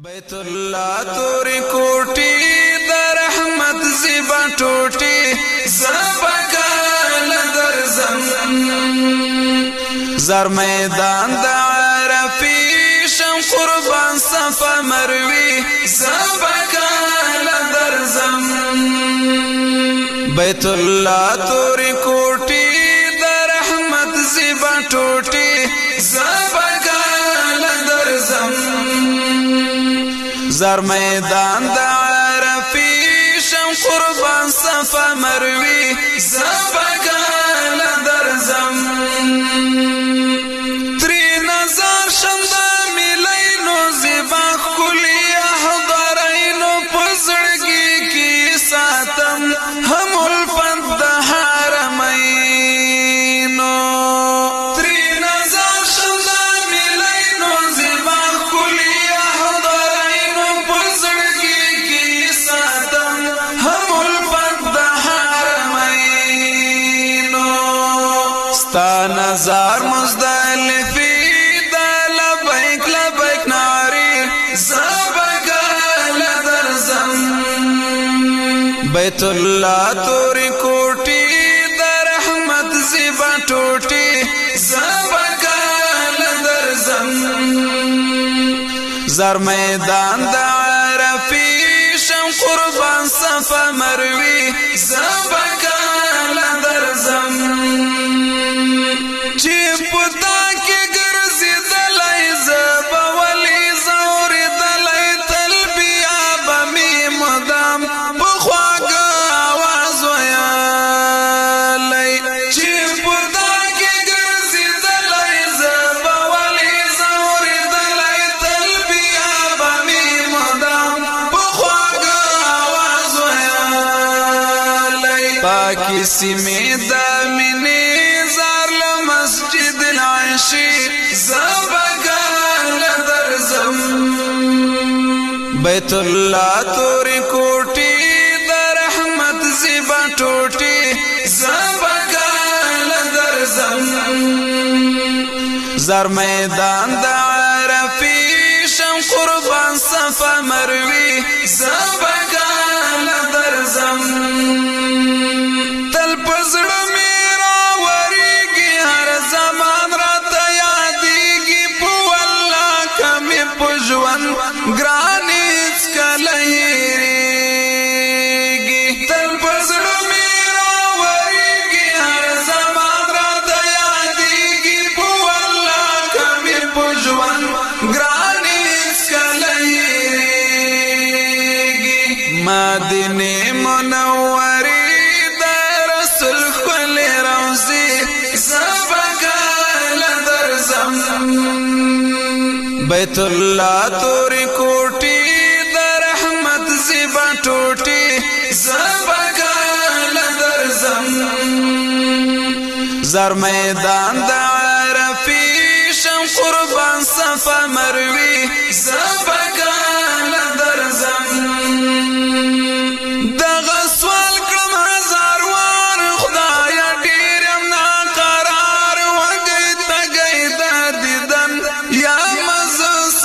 بیت الله توری کوټی در رحمت زیبا ټوټی زبکال درزم زر میدان د عرفی شم قربان صفا مروی زبکال درزم بیت الله توری کوټی در رحمت زیبا ټوټی زبکال درزم زر میدان د عرفی شم قربان صفا مروی زبکال درزم تری نظر شم دا ملینو زیبا کلی احضرینو پزړګي کی ساتم هم الفت د حرمینو تری نظر شم دا ملینو زیبا کلی ستا نظر مزدلفی دا لبیک لبیک ناری زبکال درزم بیت الله توری کوٹی دا رحمت زیبا ٹوٹی زبکال درزم زر میدان دا عرفی شم قربان صفا مروی زبکال درزم چی پتا کی گرزی دلائی زبا ولی زوری دلائی تلبیا بمی مدام بخواگ آواز ویالی چی پتا کی گرزی دلائی زبا ولی زوری دلائی تلبیا بمی مدام بخواگ آواز ویالی پاکی سیمی دامنی مسجد العشی زبکال درزم بیت الله توری کوٹی در رحمت زیبا ٹوٹی زبکال درزم زر میدان د عرفی شم قربان صفا مروی زبکال درزم تل پزړه گرانیز کلہیریگی تل پزڑو میرا وریگی ہر زمان را دیادیگی پو اللہ کمی پجوان گرانیز کلہیریگی مدینی منوری در رسول خل روزی زبکال درزم بیت الله توری کوٹی در رحمت زیبا ٹوٹی زبکال درزم زر میدان د عرفی شم قربان صفا مروی زبکال درزم دغه سوال کړم هزار وار خدایا ډیرم ناقرار وګی تګی د دیدن یا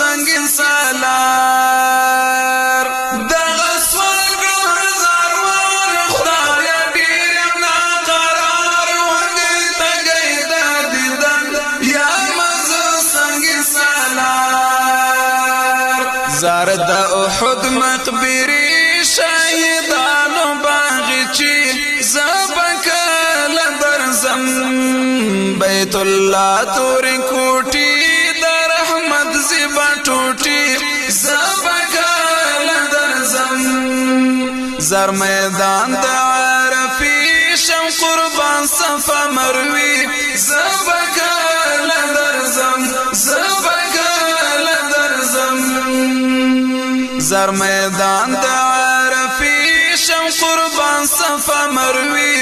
سنگین سالار دغه سوال کړم هزار وار خدایا ډیرم ناقرار وګی تګی د دیدن یا مزه سنگین سالار زار د احد مقبري شهیدانو باغچی زبکال درزم بیت الله توری کوټی زیبا ٹوٹی زبکال درزم زر میدان د عرفی شم قربان صفا مروی زبکال درزم زبکال درزم زر میدان د عرفی شم قربان صفا مروی